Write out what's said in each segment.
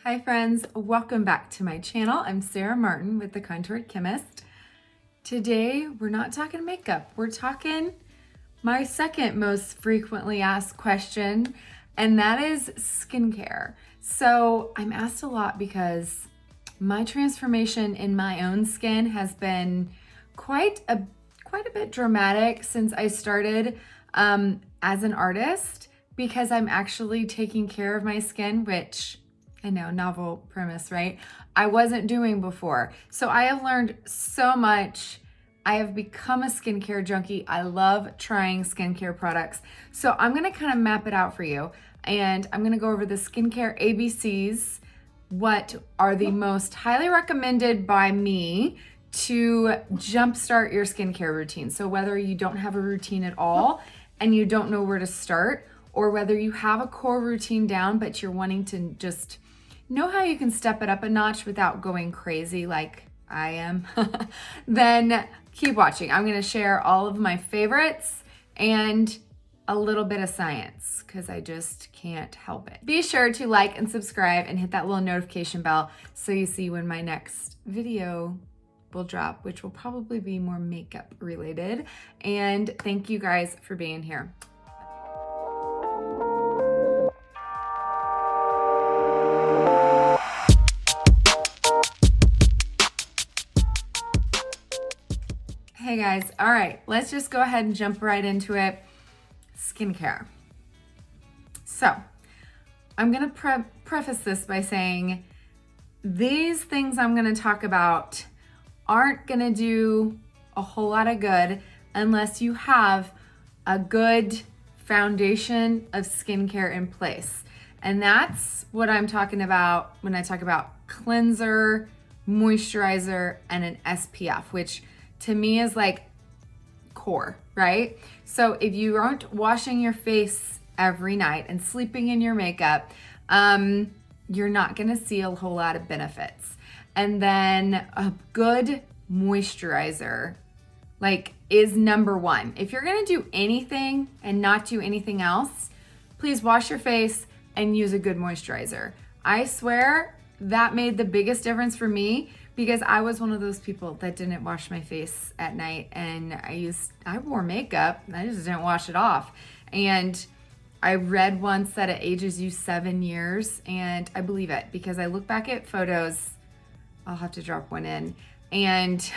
Hi friends, welcome back to my channel. I'm Sarah Martin with The Contoured Chemist. Today, we're not talking makeup. We're talking my second most frequently asked question, and that is skincare. So I'm asked a lot because my transformation in my own skin has been quite a bit dramatic since I started as an artist, because I'm actually taking care of my skin, which I know, novel premise, right? I wasn't doing before. So I have learned so much. I have become a skincare junkie. I love trying skincare products. So I'm gonna kind of map it out for you. And I'm gonna go over the skincare ABCs, what are the most highly recommended by me to jumpstart your skincare routine. So whether you don't have a routine at all and you don't know where to start, or whether you have a core routine down, but you're wanting to just know how you can step it up a notch without going crazy like I am, then keep watching. I'm gonna share all of my favorites and a little bit of science because I just can't help it. Be sure to like and subscribe and hit that little notification bell so you see when my next video will drop, which will probably be more makeup related. And thank you guys for being here. Hey guys, all right, let's just go ahead and jump right into it. Skincare. So, I'm gonna preface this by saying these things I'm gonna talk about aren't gonna do a whole lot of good unless you have a good foundation of skincare in place. And that's what I'm talking about when I talk about cleanser, moisturizer, and an SPF, which to me is like core, right? So if you aren't washing your face every night and sleeping in your makeup, you're not gonna see a whole lot of benefits. And then a good moisturizer is number one. If you're gonna do anything and not do anything else, please wash your face and use a good moisturizer. I swear that made the biggest difference for me, because I was one of those people that didn't wash my face at night, and I wore makeup, I just didn't wash it off. And I read once that it ages you 7 years, and I believe it because I look back at photos, I'll have to drop one in, and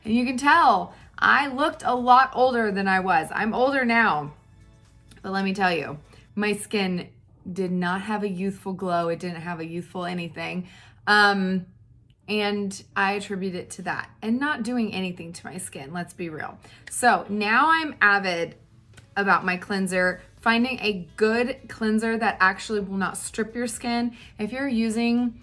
you can tell I looked a lot older than I was. I'm older now, but let me tell you, my skin did not have a youthful glow. It didn't have a youthful anything. And I attribute it to that and not doing anything to my skin, let's be real. So now I'm avid about my cleanser, finding a good cleanser that actually will not strip your skin. If you're using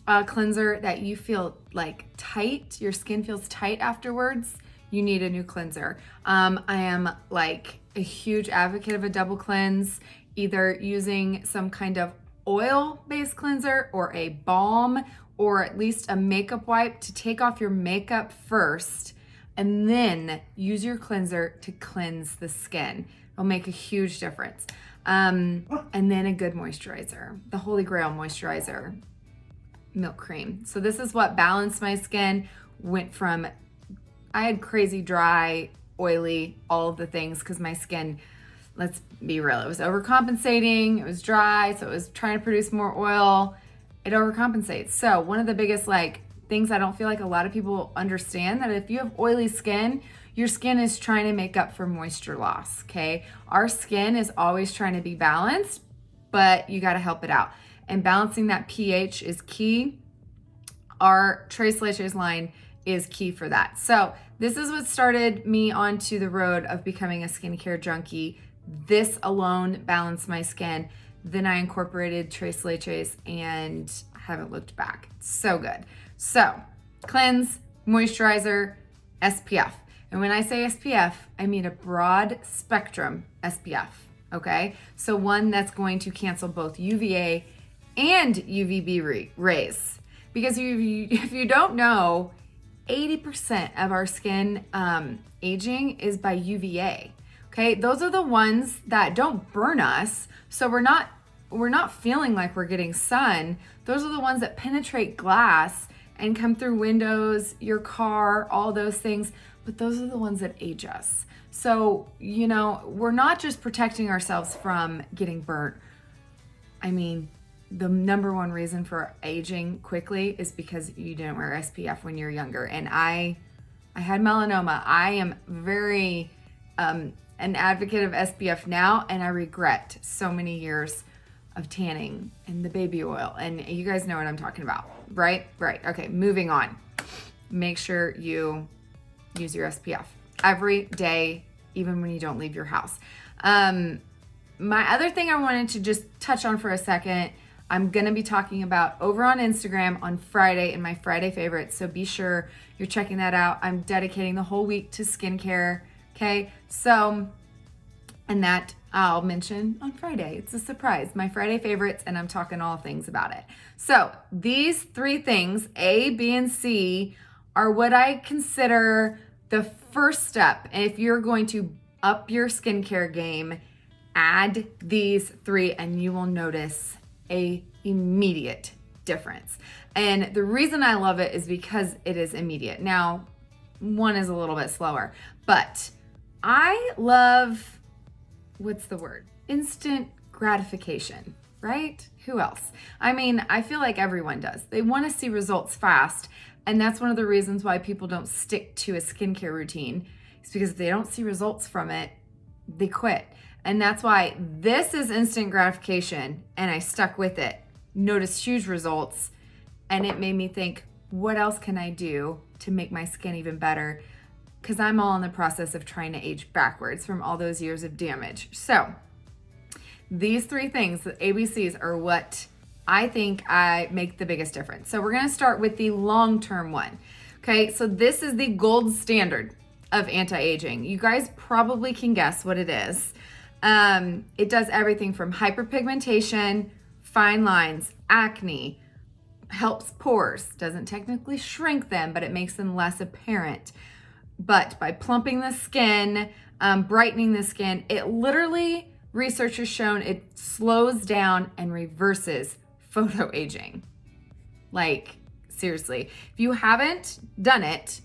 a cleanser that you feel like tight, your skin feels tight afterwards, you need a new cleanser. I am like a huge advocate of a double cleanse, either using some kind of oil-based cleanser or a balm, or at least a makeup wipe to take off your makeup first, and then use your cleanser to cleanse the skin. It'll make a huge difference. And then a good moisturizer, the Holy Grail moisturizer, milk cream. So this is what balanced my skin. Went from, I had crazy dry, oily, all of the things, because my skin, let's be real, it was overcompensating, it was dry, so it was trying to produce more oil. It overcompensates. So one of the biggest things I don't feel like a lot of people understand, that if you have oily skin, your skin is trying to make up for moisture loss, okay? Our skin is always trying to be balanced, but you gotta help it out. And balancing that pH is key. Our Tres Leches line is key for that. So this is what started me onto the road of becoming a skincare junkie. This alone balanced my skin. Then I incorporated Tres Leches and haven't looked back. So good. So cleanse, moisturizer, SPF. And when I say SPF, I mean a broad spectrum SPF, okay? So one that's going to cancel both UVA and UVB rays. Because if you don't know, 80% of our skin aging is by UVA. Okay, those are the ones that don't burn us, so we're not we're not feeling like we're getting sun. Those are the ones that penetrate glass and come through windows, your car, all those things. But those are the ones that age us. So, you know, we're not just protecting ourselves from getting burnt. I mean, the number one reason for aging quickly is because you didn't wear SPF when you're younger. And I had melanoma. I am very an advocate of SPF now, and I regret so many years of tanning and the baby oil. And you guys know what I'm talking about, right? Right. Okay, moving on. Make sure you use your SPF every day, even when you don't leave your house. My other thing I wanted to just touch on for a second, I'm going to be talking about over on Instagram on Friday in my Friday favorites. So be sure you're checking that out. I'm dedicating the whole week to skincare. Okay. So, and that I'll mention on Friday. It's a surprise. My Friday favorites, and I'm talking all things about it. So these three things, A, B, and C, are what I consider the first step. If you're going to up your skincare game, add these three and you will notice a immediate difference. And the reason I love it is because it is immediate. Now, one is a little bit slower, but I love, what's the word? Instant gratification, right? Who else? I mean, I feel like everyone does. They want to see results fast. And that's one of the reasons why people don't stick to a skincare routine. It's because if they don't see results from it, they quit. And that's why this is instant gratification, and I stuck with it. Noticed huge results, and it made me think, what else can I do to make my skin even better? Because I'm all in the process of trying to age backwards from all those years of damage. So these three things, the ABCs, are what I think I make the biggest difference. So we're going to start with the long-term one. Okay, so this is the gold standard of anti-aging. You guys probably can guess what it is. It does everything from hyperpigmentation, fine lines, acne, helps pores, doesn't technically shrink them, but it makes them less apparent. But by plumping the skin, brightening the skin, it literally, research has shown, it slows down and reverses photo aging. Like, seriously, if you haven't done it,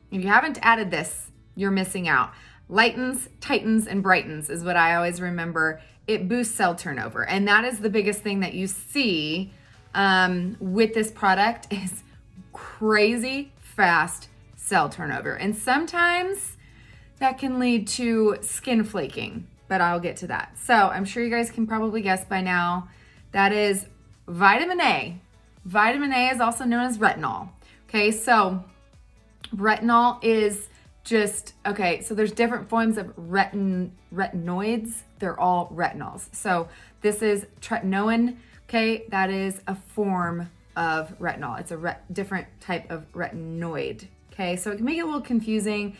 if you haven't added this, you're missing out. Lightens, tightens, and brightens is what I always remember. It boosts cell turnover. And that is the biggest thing that you see with this product is crazy fast cell turnover. And sometimes that can lead to skin flaking, but I'll get to that. So I'm sure you guys can probably guess by now, that is vitamin A. Vitamin A is also known as retinol. Okay, so retinol is just, okay, so there's different forms of retinoids. They're all retinols. So this is tretinoin, okay? That is a form of retinol. It's a different type of retinoid, okay? So it can make it a little confusing.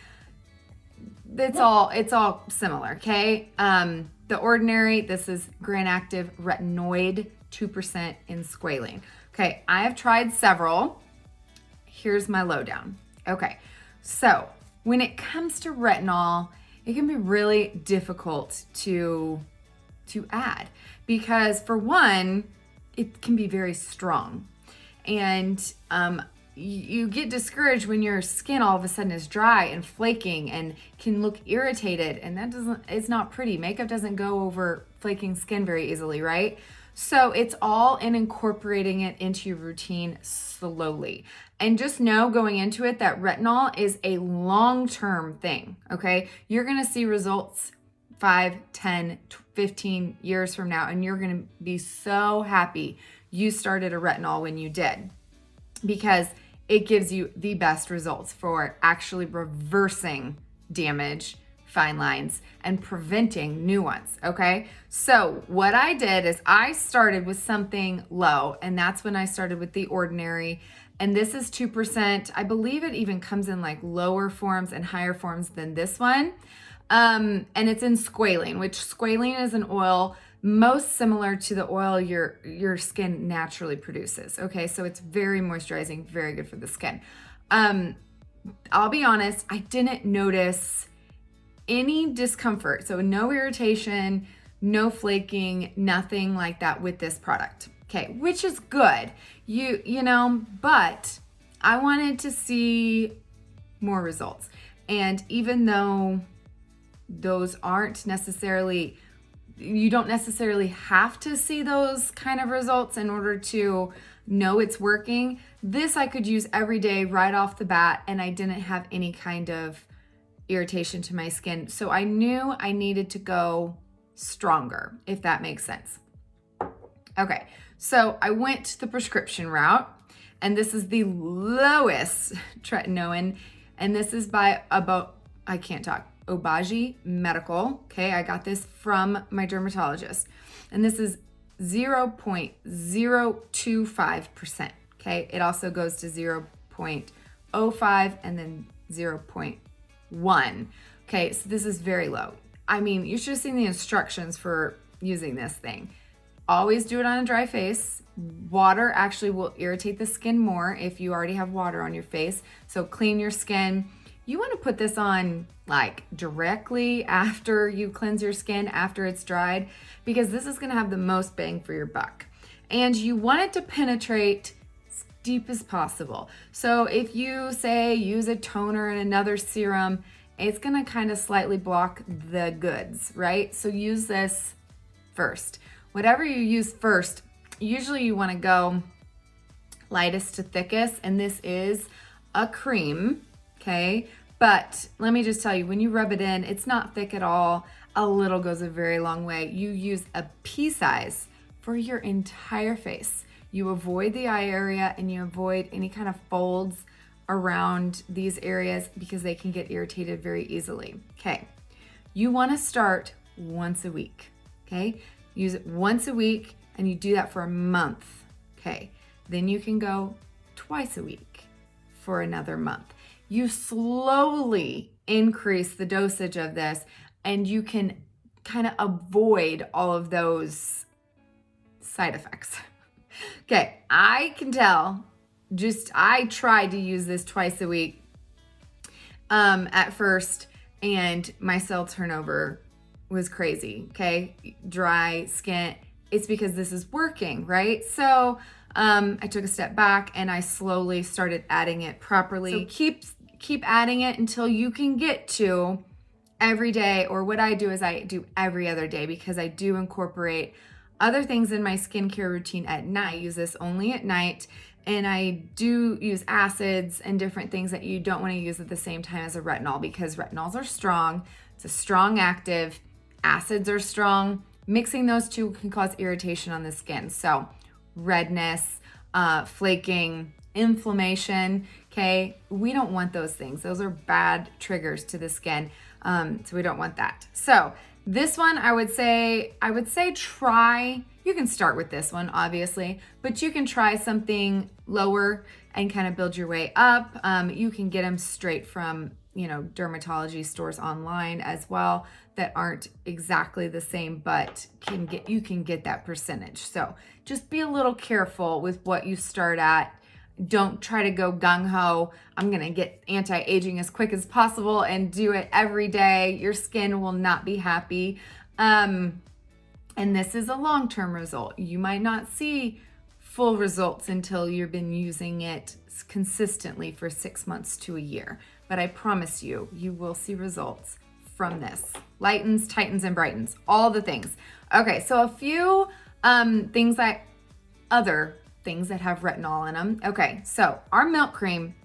It's all similar, okay? The ordinary, this is gram active retinoid, 2% in squalene. Okay, I have tried several. Here's my lowdown. Okay, so when it comes to retinol, it can be really difficult to add because, for one, it can be very strong. And you get discouraged when your skin all of a sudden is dry and flaking and can look irritated, and it's not pretty. Makeup doesn't go over flaking skin very easily, right? So it's all in incorporating it into your routine slowly. And just know going into it that retinol is a long-term thing, okay? You're gonna see results 5, 10, 15 years from now, and you're gonna be so happy you started a retinol when you did, because it gives you the best results for actually reversing damage, fine lines, and preventing new ones, okay? So what I did is I started with something low, and that's when I started with the ordinary, and this is 2%. I believe it even comes in like lower forms and higher forms than this one. And it's in squalene, which squalene is an oil most similar to the oil your skin naturally produces, okay? So it's very moisturizing, very good for the skin. I'll be honest, I didn't notice any discomfort, so no irritation, no flaking, nothing like that with this product. Okay, which is good. You know, but I wanted to see more results. And even though those aren't necessarily, you don't necessarily have to see those kind of results in order to know it's working. This I could use every day right off the bat, and I didn't have any kind of irritation to my skin. So I knew I needed to go stronger, if that makes sense. Okay, so I went the prescription route, and this is the lowest tretinoin, and this is by Obagi Medical. Okay, I got this from my dermatologist, and this is 0.025%. Okay, it also goes to 0.05 and then 0.1. Okay, so this is very low. I mean, you should have seen the instructions for using this thing. Always do it on a dry face. Water actually will irritate the skin more if you already have water on your face. So clean your skin. You want to put this on like directly after you cleanse your skin, after it's dried, because this is going to have the most bang for your buck. And you want it to penetrate as deep as possible. So if you say use a toner and another serum, it's going to kind of slightly block the goods, right? So use this first. Whatever you use first, usually you want to go lightest to thickest, and this is a cream, okay? But let me just tell you, when you rub it in, it's not thick at all. A little goes a very long way. You use a pea size for your entire face. You avoid the eye area, and you avoid any kind of folds around these areas because they can get irritated very easily. Okay, you want to start once a week, okay? Use it once a week, and you do that for a month, okay? Then you can go twice a week for another month. You slowly increase the dosage of this, and you can kind of avoid all of those side effects. Okay, I can tell, I tried to use this twice a week at first, and my cell turnover was crazy, okay? Dry skin, it's because this is working, right? So I took a step back, and I slowly started adding it properly. So keep adding it until you can get to every day, or what I do is I do every other day, because I do incorporate other things in my skincare routine at night. I use this only at night, and I do use acids and different things that you don't want to use at the same time as a retinol, because retinols are strong. It's a strong active. Acids are strong. Mixing those two can cause irritation on the skin. So redness, flaking, inflammation, okay? We don't want those things. Those are bad triggers to the skin. So we don't want that. So this one, I would say try, you can start with this one, obviously, but you can try something lower and kind of build your way up. You can get them straight from, dermatology stores online as well that aren't exactly the same, but you can get that percentage. So just be a little careful with what you start at. Don't try to go gung-ho. I'm going to get anti-aging as quick as possible and do it every day. Your skin will not be happy. And this is a long-term result. You might not see full results until you've been using it consistently for 6 months to a year. But I promise you, you will see results from this. Lightens, tightens, and brightens. All the things. Okay, so a few other things that have retinol in them. Okay, so our milk cream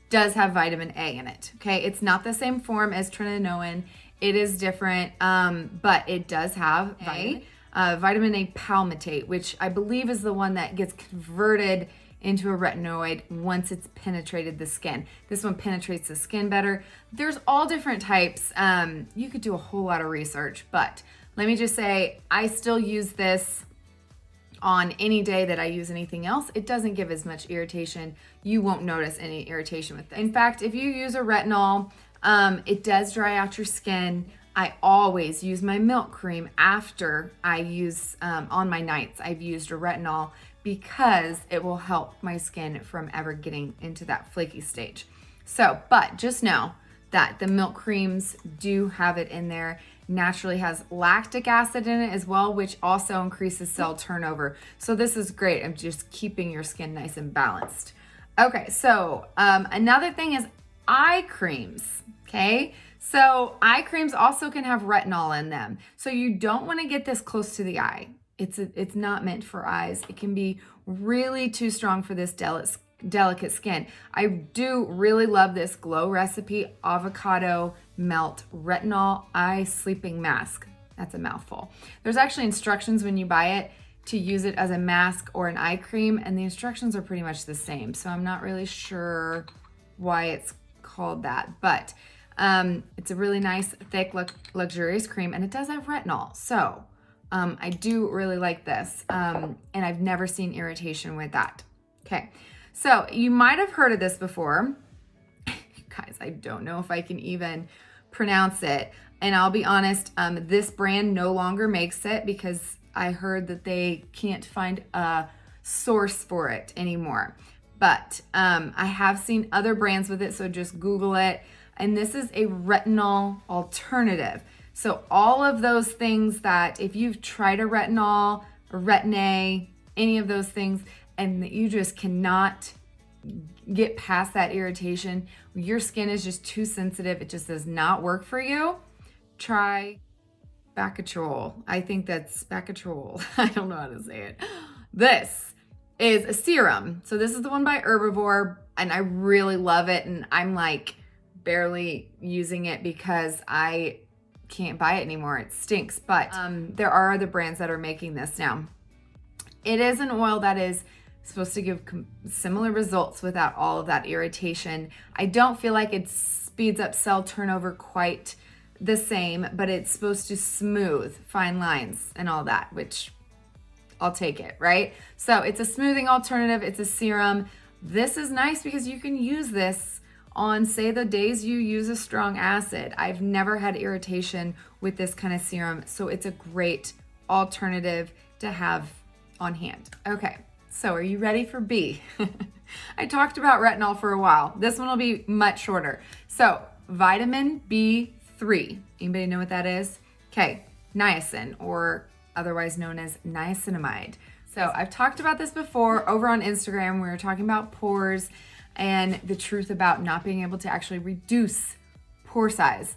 does have vitamin A in it. Okay, it's not the same form as tretinoin. It is different, but it does have vitamin A palmitate, which I believe is the one that gets converted into a retinoid once it's penetrated the skin. This one penetrates the skin better. There's all different types. You could do a whole lot of research, but let me just say, I still use this on any day that I use anything else. It doesn't give as much irritation. You won't notice any irritation with it. In fact, if you use a retinol, it does dry out your skin. I always use my milk cream after I use, on my nights, I've used a retinol, because it will help my skin from ever getting into that flaky stage. So, but just know that the milk creams do have it in there. naturally has lactic acid in it as well, which also increases cell turnover. So this is great. I'm just keeping your skin nice and balanced. Okay, so another thing is eye creams, okay? So eye creams also can have retinol in them. So you don't want to get this close to the eye. It's not meant for eyes. It can be really too strong for this delicate skin. I do really love this Glow Recipe Avocado Melt Retinol Eye Sleeping Mask. That's a mouthful. There's actually instructions when you buy it to use it as a mask or an eye cream, and the instructions are pretty much the same. So I'm not really sure why it's called that, but it's a really nice, thick, luxurious cream, and it does have retinol. So I do really like this, and I've never seen irritation with that. Okay, so you might have heard of this before. Guys, I don't know if I can even pronounce it, and I'll be honest, this brand no longer makes it because I heard that they can't find a source for it anymore. But I have seen other brands with it, so just Google it. And this is a retinol alternative. So all of those things that if you've tried a retinol or Retin-A, any of those things, and that you just cannot get past that irritation, your skin is just too sensitive, it just does not work for you, try Bacatrol. I think that's Bacatrol. I don't know how to say it. This is a serum. So this is the one by Herbivore, and I really love it. And I'm like barely using it because I can't buy it anymore. It stinks. But there are other brands that are making this now. It is an oil that is supposed to give similar results without all of that irritation. I don't feel like it speeds up cell turnover quite the same, but it's supposed to smooth fine lines and all that, which I'll take it, right? So it's a smoothing alternative. It's a serum. This is nice because you can use this on, say, the days you use a strong acid. I've never had irritation with this kind of serum, so it's a great alternative to have on hand. Okay, so are you ready for B? I talked about retinol for a while. This one will be much shorter. So vitamin B3. Anybody know what that is? Okay, niacin, or otherwise known as niacinamide. So I've talked about this before over on Instagram. We were talking about pores and the truth about not being able to actually reduce pore size.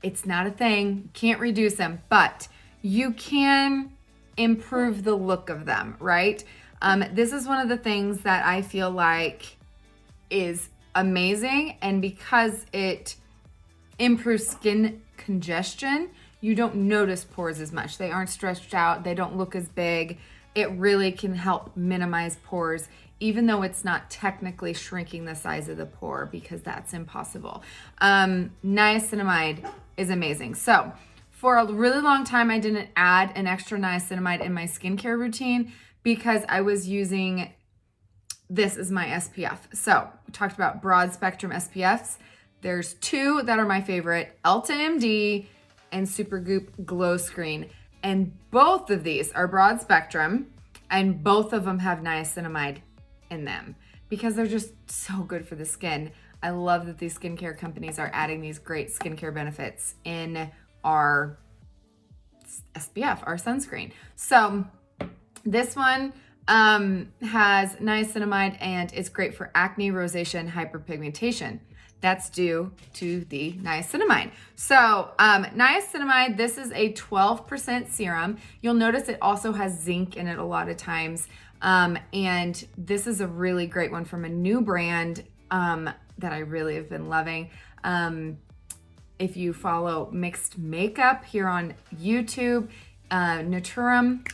It's not a thing, can't reduce them, but you can improve the look of them, right? This is one of the things that I feel like is amazing, and because it improves skin congestion, you don't notice pores as much. They aren't stretched out, they don't look as big. It really can help minimize pores, even though it's not technically shrinking the size of the pore, because that's impossible. Niacinamide is amazing. So for a really long time, I didn't add an extra niacinamide in my skincare routine because I was using this as my SPF. So we talked about broad spectrum SPFs. There's two that are my favorite, Elta MD and Supergoop Glow Screen. And both of these are broad spectrum, and both of them have niacinamide in them because they're just so good for the skin. I love that these skincare companies are adding these great skincare benefits in our SPF, our sunscreen. So this one has niacinamide, and it's great for acne, rosacea, and hyperpigmentation. That's due to the niacinamide. So niacinamide, this is a 12% serum. You'll notice it also has zinc in it a lot of times. And this is a really great one from a new brand that I really have been loving. If you follow Mixed Makeup here on YouTube, Naturium,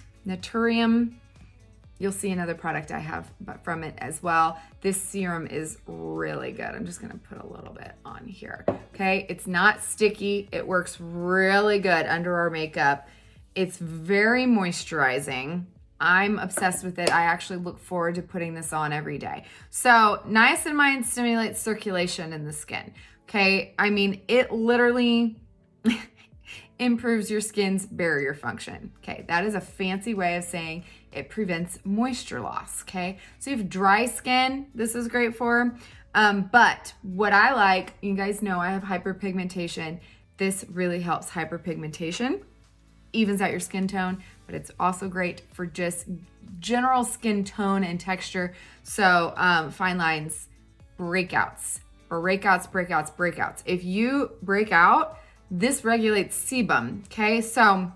you'll see another product I have from it as well. This serum is really good. I'm just gonna put a little bit on here, okay? It's not sticky. It works really good under our makeup. It's very moisturizing. I'm obsessed with it. I actually look forward to putting this on every day. So niacinamide stimulates circulation in the skin, okay? I mean, it literally improves your skin's barrier function, okay? That is a fancy way of saying it prevents moisture loss, okay? So you have dry skin, this is great for. But what I like, you guys know I have hyperpigmentation. This really helps hyperpigmentation, evens out your skin tone, but it's also great for just general skin tone and texture. So fine lines, breakouts. If you break out, this regulates sebum, okay? So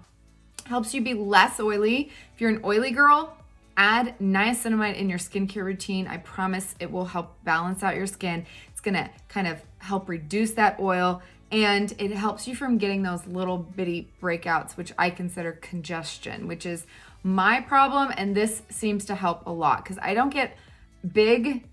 helps you be less oily. If you're an oily girl, add niacinamide in your skincare routine. I promise it will help balance out your skin. It's gonna kind of help reduce that oil, and it helps you from getting those little bitty breakouts, which I consider congestion, which is my problem, and this seems to help a lot because I don't get big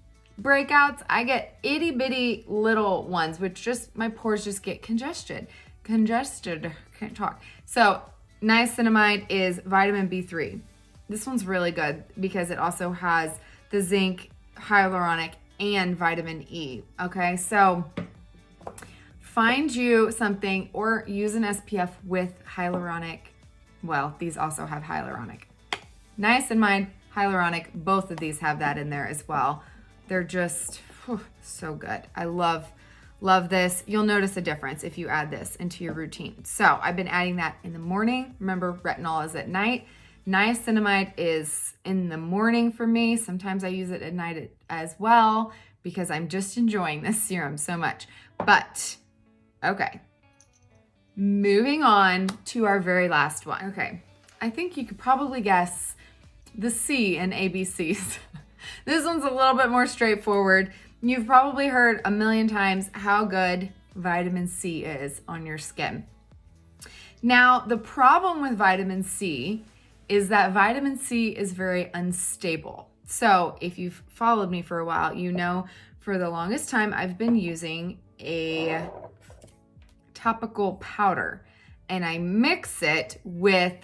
breakouts. I get itty bitty little ones, which just, my pores just get congested, can't talk. So niacinamide is vitamin B3. This one's really good because it also has the zinc, hyaluronic, and vitamin E, okay? So find you something or use an SPF with hyaluronic. Well, these also have hyaluronic. Niacinamide, hyaluronic, both of these have that in there as well. They're just so good. I love this. You'll notice a difference if you add this into your routine. So I've been adding that in the morning. Remember, retinol is at night. Niacinamide is in the morning for me. Sometimes I use it at night as well because I'm just enjoying this serum so much. But, okay. Moving on to our very last one. Okay, I think you could probably guess the C in ABCs. This one's a little bit more straightforward. You've probably heard a million times how good vitamin C is on your skin. Now, the problem with vitamin C is that vitamin C is very unstable. So if you've followed me for a while, you know for the longest time I've been using a topical powder, and I mix it with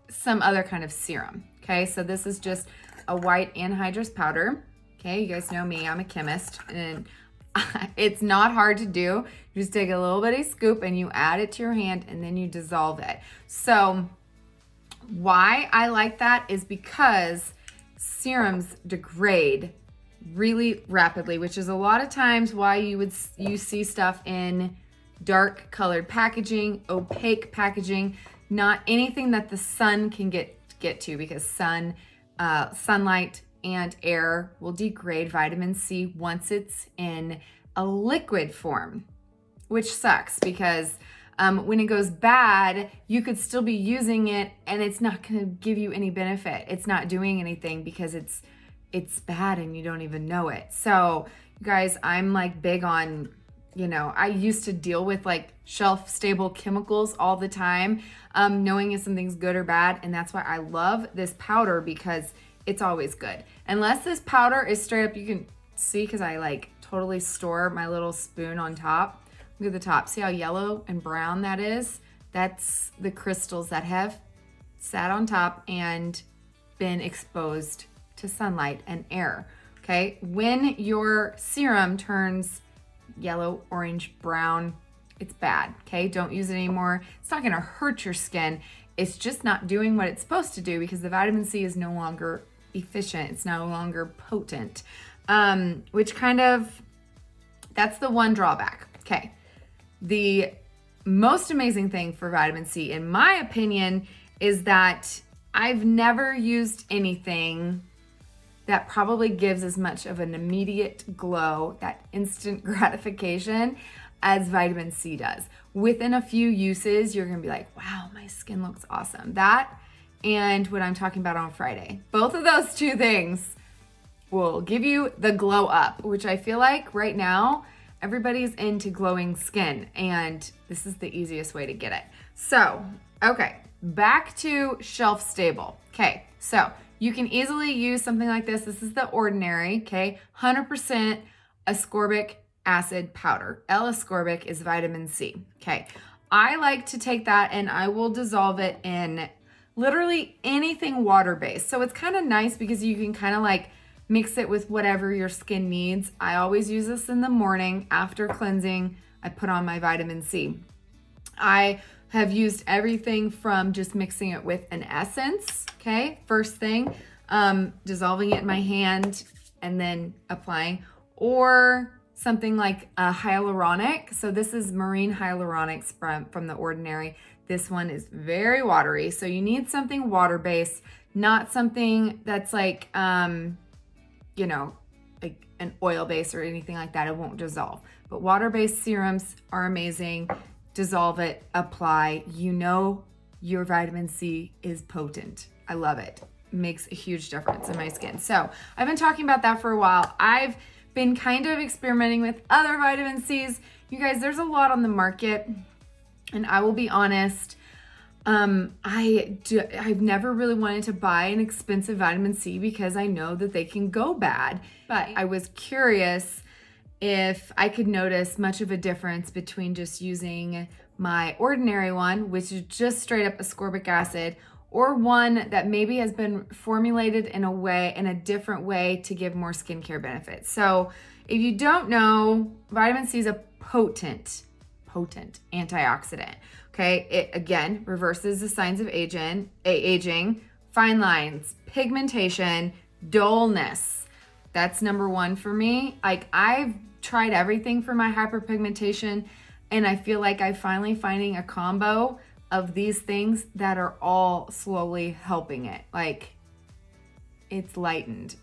some other kind of serum. Okay, so this is just a white anhydrous powder. Okay, you guys know me, I'm a chemist, and it's not hard to do. You just take a little bitty scoop and you add it to your hand and then you dissolve it. So why I like that is because serums degrade really rapidly, which is a lot of times why you see stuff in dark colored packaging, opaque packaging, not anything that the sun can get to, because sunlight and air will degrade vitamin C once it's in a liquid form, which sucks because when it goes bad, you could still be using it and it's not going to give you any benefit. It's not doing anything because it's bad and you don't even know it. So you guys, I'm like big on, I used to deal with like shelf stable chemicals all the time, knowing if something's good or bad. And that's why I love this powder, because it's always good. Unless this powder is straight up, you can see, because I like totally store my little spoon on top. Look at the top. See how yellow and brown that is? That's the crystals that have sat on top and been exposed to sunlight and air. Okay, when your serum turns yellow, orange, brown, it's bad. Okay, don't use it anymore. It's not gonna hurt your skin. It's just not doing what it's supposed to do because the vitamin C is no longer efficient. It's no longer potent, which kind of, that's the one drawback. Okay, the most amazing thing for vitamin C, in my opinion, is that I've never used anything that probably gives as much of an immediate glow, that instant gratification, as vitamin C does. Within a few uses, you're gonna be like, wow, my skin looks awesome. That and what I'm talking about on Friday. Both of those two things will give you the glow up, which I feel like right now, everybody's into glowing skin, and this is the easiest way to get it. So, okay, back to shelf stable. Okay, so you can easily use something like this. This is the Ordinary, okay? 100% ascorbic acid powder. L-ascorbic is vitamin C, okay? I like to take that and I will dissolve it in literally anything water-based. So it's kind of nice because you can kind of like mix it with whatever your skin needs. I always use this in the morning after cleansing. I put on my vitamin C. I have used everything from just mixing it with an essence, okay? First thing, dissolving it in my hand and then applying, or something like a hyaluronic. So this is marine hyaluronics from The Ordinary. This one is very watery. So you need something water-based, not something that's like, you know, like an oil base or anything like that. It won't dissolve. But water-based serums are amazing. Dissolve it, apply. You know your vitamin C is potent. I love it. Makes a huge difference in my skin. So I've been talking about that for a while. I've been kind of experimenting with other vitamin C's. You guys, there's a lot on the market, and I will be honest, I've never really wanted to buy an expensive vitamin C because I know that they can go bad. But I was curious if I could notice much of a difference between just using my ordinary one, which is just straight up ascorbic acid, or one that maybe has been formulated in a different way to give more skincare benefits. So if you don't know, vitamin C is a potent antioxidant. Okay, it again reverses the signs of aging, fine lines, pigmentation, dullness. That's number one for me. Like, I've tried everything for my hyperpigmentation, and I feel like I'm finally finding a combo of these things that are all slowly helping it. Like, it's lightened.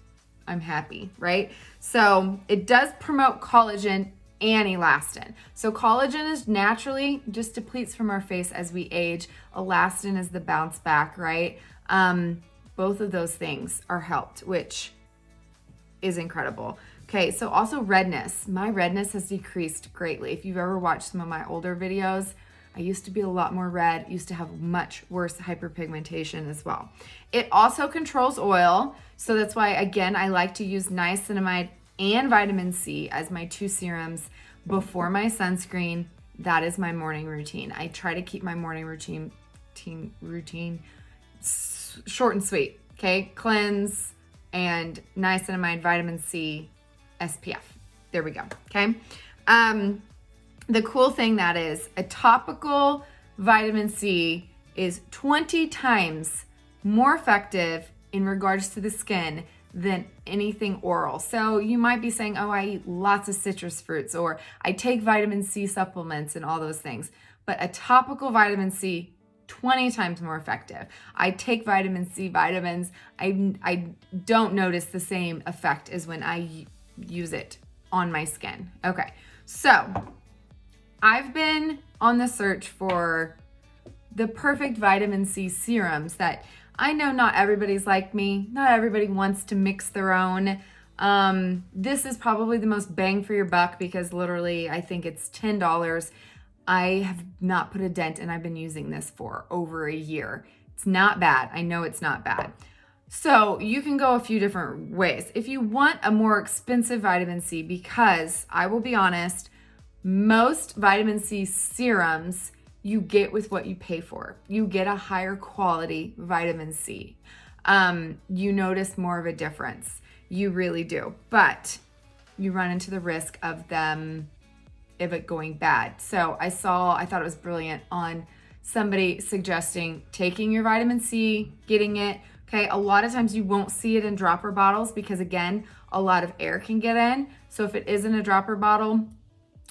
I'm happy, right? So it does promote collagen and elastin. So collagen is naturally just depletes from our face as we age. Elastin is the bounce back, right? Both of those things are helped, which is incredible. Okay, so also redness. My redness has decreased greatly. If you've ever watched some of my older videos, I used to be a lot more red, used to have much worse hyperpigmentation as well. It also controls oil. So that's why, again, I like to use niacinamide and vitamin C as my 2 serums before my sunscreen. That is my morning routine. I try to keep my morning routine short and sweet. Okay, cleanse and niacinamide, vitamin C, SPF. There we go. Okay. The cool thing that is a topical vitamin C is 20 times more effective in regards to the skin than anything oral. So you might be saying, oh, I eat lots of citrus fruits, or I take vitamin C supplements and all those things. But a topical vitamin C, 20 times more effective. I take vitamin C vitamins. I don't notice the same effect as when I use it on my skin. Okay, so I've been on the search for the perfect vitamin C serums that I know not everybody's like me. Not everybody wants to mix their own. This is probably the most bang for your buck because literally I think it's $10. I have not put a dent and I've been using this for over a year. It's not bad. I know it's not bad. So you can go a few different ways. If you want a more expensive vitamin C, because I will be honest, most vitamin C serums you get with what you pay for. You get a higher quality vitamin C. You notice more of a difference. You really do. But you run into the risk of it going bad. So I thought it was brilliant on somebody suggesting taking your vitamin C, getting it. Okay, a lot of times you won't see it in dropper bottles because, again, a lot of air can get in. So if it isn't a dropper bottle,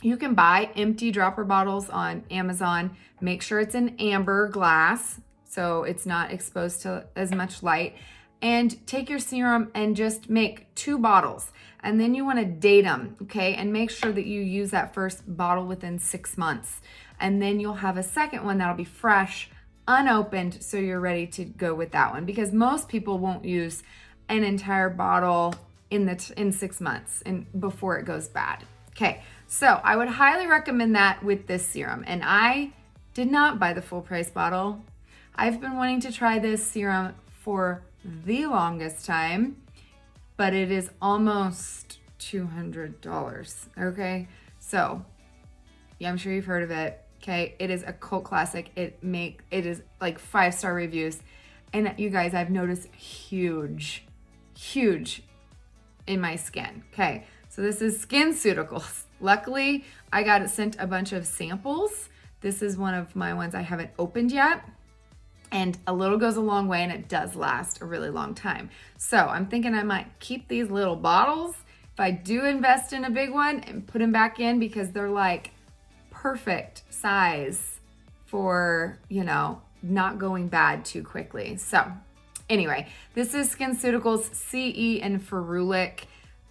you can buy empty dropper bottles on Amazon. Make sure it's in amber glass so it's not exposed to as much light. And take your serum and just make 2 bottles. And then you want to date them, okay? And make sure that you use that first bottle within 6 months. And then you'll have a second one that'll be fresh, unopened, so you're ready to go with that one. Because most people won't use an entire bottle in 6 months and before it goes bad. Okay, so I would highly recommend that with this serum. And I did not buy the full price bottle. I've been wanting to try this serum for the longest time, but it is almost $200. Okay, so yeah, I'm sure you've heard of it. Okay, it is a cult classic. It is like 5-star reviews, and you guys, I've noticed huge in my skin. Okay, so this is Skinceuticals. Luckily, I got it sent a bunch of samples. This is one of my ones I haven't opened yet. And a little goes a long way, and it does last a really long time. So I'm thinking I might keep these little bottles if I do invest in a big one and put them back in because they're like perfect size for, you know, not going bad too quickly. So anyway, this is Skinceuticals Ce and Ferulic.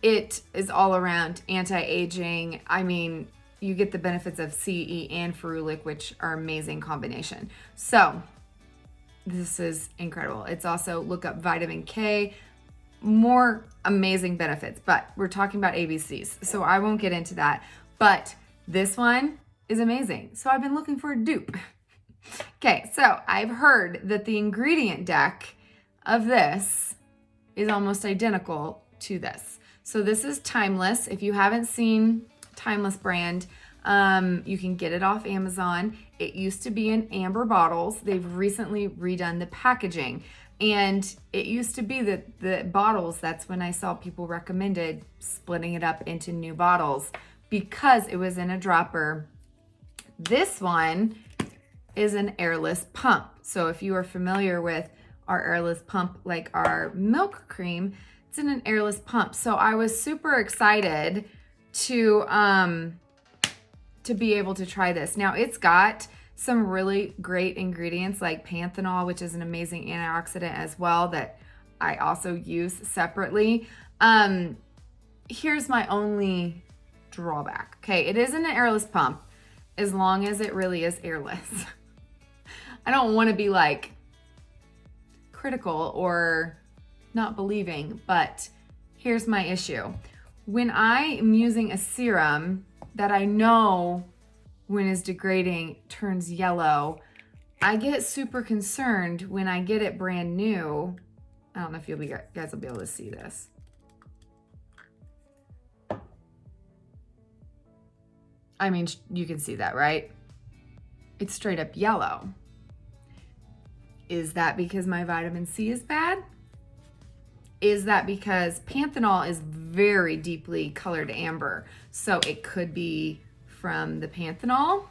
It is all around anti-aging. I mean, you get the benefits of Ce and Ferulic, which are amazing combination. So this is incredible. It's also, look up vitamin K, more amazing benefits, but we're talking about ABCs, so I won't get into that. But this one is amazing. So I've been looking for a dupe. Okay, so I've heard that the ingredient deck of this is almost identical to this. So this is Timeless. If you haven't seen Timeless brand, you can get it off Amazon. It used to be in amber bottles. They've recently redone the packaging. And it used to be that the bottles, that's when I saw people recommended splitting it up into new bottles because it was in a dropper. This one is an airless pump. So if you are familiar with our airless pump, like our milk cream, it's in an airless pump. So I was super excited to be able to try this. Now it's got some really great ingredients like panthenol, which is an amazing antioxidant as well that I also use separately. Here's my only drawback. Okay, it is an airless pump as long as it really is airless. I don't want to be like critical or not believing, but here's my issue. When I am using a serum that I know when it's degrading turns yellow, I get super concerned when I get it brand new. I don't know if you guys will be able to see this. I mean, you can see that, right? It's straight up yellow. Is that because my vitamin C is bad? Is that because panthenol is very deeply colored amber? So it could be from the panthenol,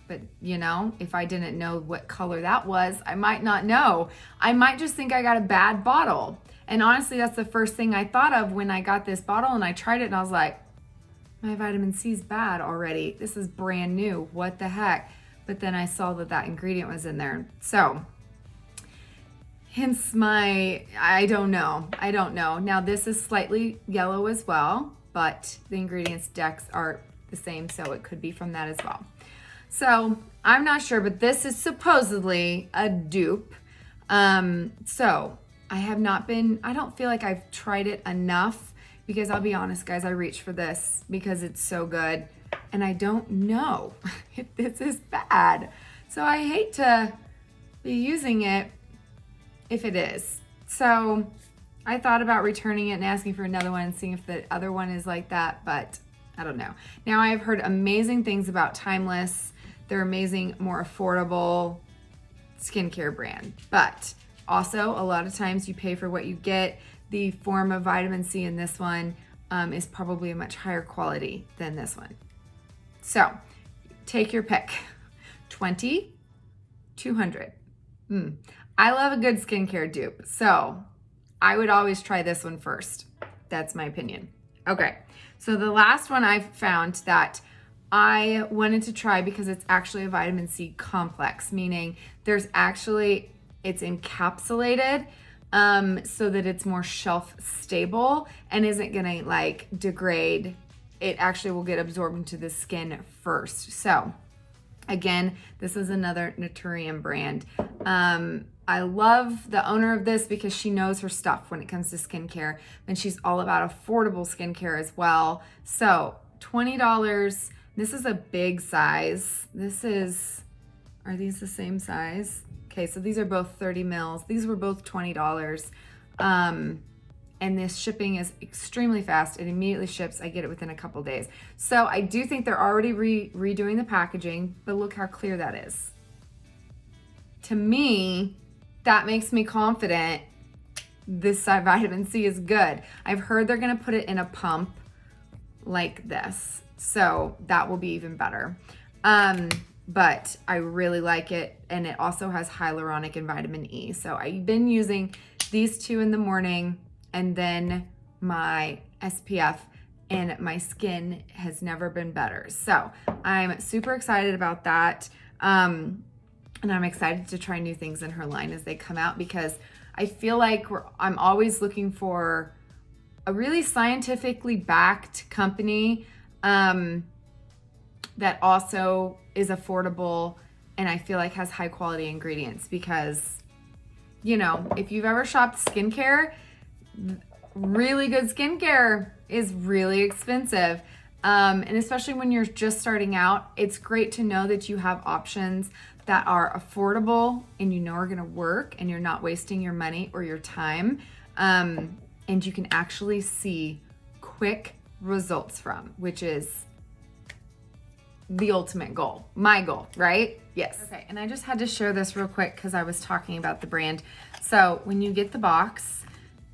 but you know, if I didn't know what color that was, I might not know. I might just think I got a bad bottle. And honestly, that's the first thing I thought of when I got this bottle and I tried it and I was like, my vitamin C is bad already. This is brand new. What the heck? But then I saw that that ingredient was in there. So hence my, I don't know. Now this is slightly yellow as well, but the ingredients decks are the same, so it could be from that as well. So I'm not sure, but this is supposedly a dupe. So I don't feel like I've tried it enough because I'll be honest, guys, I reached for this because it's so good and I don't know if this is bad. So I hate to be using it if it is. So I thought about returning it and asking for another one and seeing if the other one is like that, but I don't know. Now I've heard amazing things about Timeless. They're amazing, more affordable skincare brand, but also a lot of times you pay for what you get. The form of vitamin C in this one is probably a much higher quality than this one. So take your pick, 20, 200. I love a good skincare dupe, so I would always try this one first. That's my opinion. Okay, so the last one I've found that I wanted to try because it's actually a vitamin C complex, meaning it's encapsulated so that it's more shelf stable and isn't gonna like degrade. It actually will get absorbed into the skin first. So again, this is another Naturium brand. I love the owner of this because she knows her stuff when it comes to skincare, and she's all about affordable skincare as well. So $20. This is a big size. Are these the same size? Okay, so these are both 30 mils. These were both $20. And this shipping is extremely fast. It immediately ships. I get it within a couple days. So I do think they're already redoing the packaging, but look how clear that is. To me, that makes me confident this vitamin C is good. I've heard they're gonna put it in a pump like this, so that will be even better. But I really like it, and it also has hyaluronic and vitamin E. So I've been using these two in the morning, and then my SPF, and my skin has never been better. So I'm super excited about that. And I'm excited to try new things in her line as they come out, because I feel like I'm always looking for a really scientifically backed company that also is affordable and I feel like has high quality ingredients, because, you know, if you've ever shopped skincare, really good skincare is really expensive. And especially when you're just starting out, it's great to know that you have options that are affordable and you know are gonna work and you're not wasting your money or your time. And you can actually see quick results from, which is the ultimate goal, my goal, right? Yes. Okay, and I just had to share this real quick because I was talking about the brand. So when you get the box,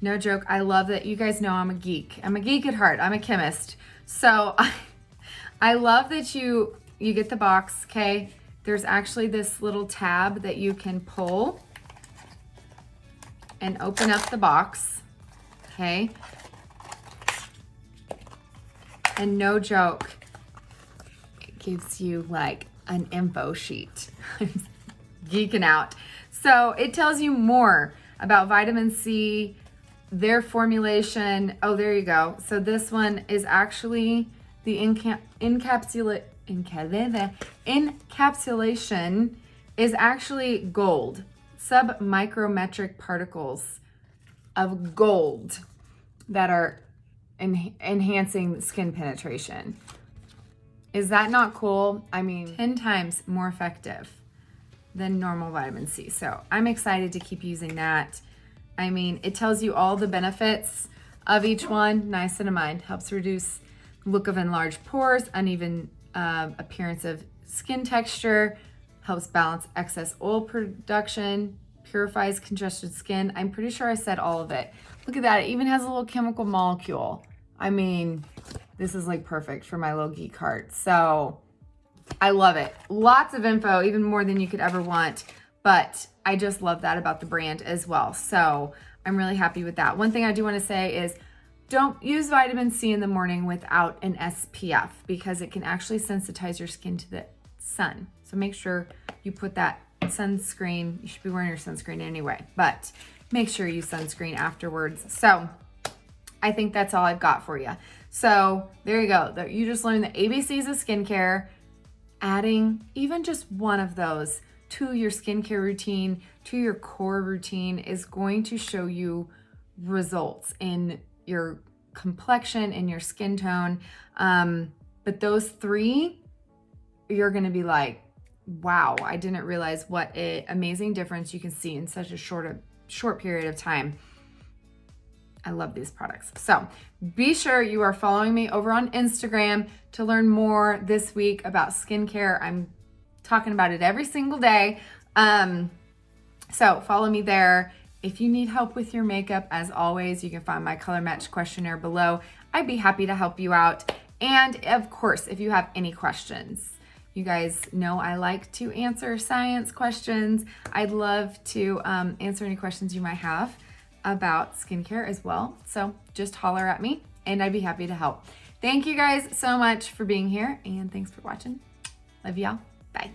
no joke, I love that you guys know I'm a geek. I'm a geek at heart, I'm a chemist. So I love that you get the box, okay? There's actually this little tab that you can pull and open up the box, okay? And no joke, it gives you like an info sheet. I'm geeking out. So it tells you more about vitamin C, their formulation. Oh, there you go. So this one is actually the encapsulation is actually gold, submicrometric particles of gold that are enhancing skin penetration. Is that not cool? I mean, 10 times more effective than normal vitamin C. So I'm excited to keep using that. I mean, it tells you all the benefits of each one. Niacinamide helps reduce look of enlarged pores, uneven appearance of skin texture, helps balance excess oil production, purifies congested skin. I'm pretty sure I said all of it. Look at that, it even has a little chemical molecule. I mean, this is like perfect for my little geek heart. So I love it. Lots of info, even more than you could ever want. But I just love that about the brand as well. So I'm really happy with that. One thing I do want to say is don't use vitamin C in the morning without an SPF, because it can actually sensitize your skin to the sun. So make sure you put that sunscreen. You should be wearing your sunscreen anyway, but make sure you sunscreen afterwards. So I think that's all I've got for you. So there you go. You just learned the ABCs of skincare. Adding even just one of those to your skincare routine, to your core routine, is going to show you results in your complexion and your skin tone. But those three, you're gonna be like, wow, I didn't realize what an amazing difference you can see in such a short period of time. I love these products. So be sure you are following me over on Instagram to learn more this week about skincare. I'm talking about it every single day. So follow me there. If you need help with your makeup, as always, you can find my color match questionnaire below. I'd be happy to help you out. And of course, if you have any questions, you guys know I like to answer science questions. I'd love to answer any questions you might have about skincare as well. So just holler at me and I'd be happy to help. Thank you guys so much for being here, and thanks for watching. Love y'all. Bye.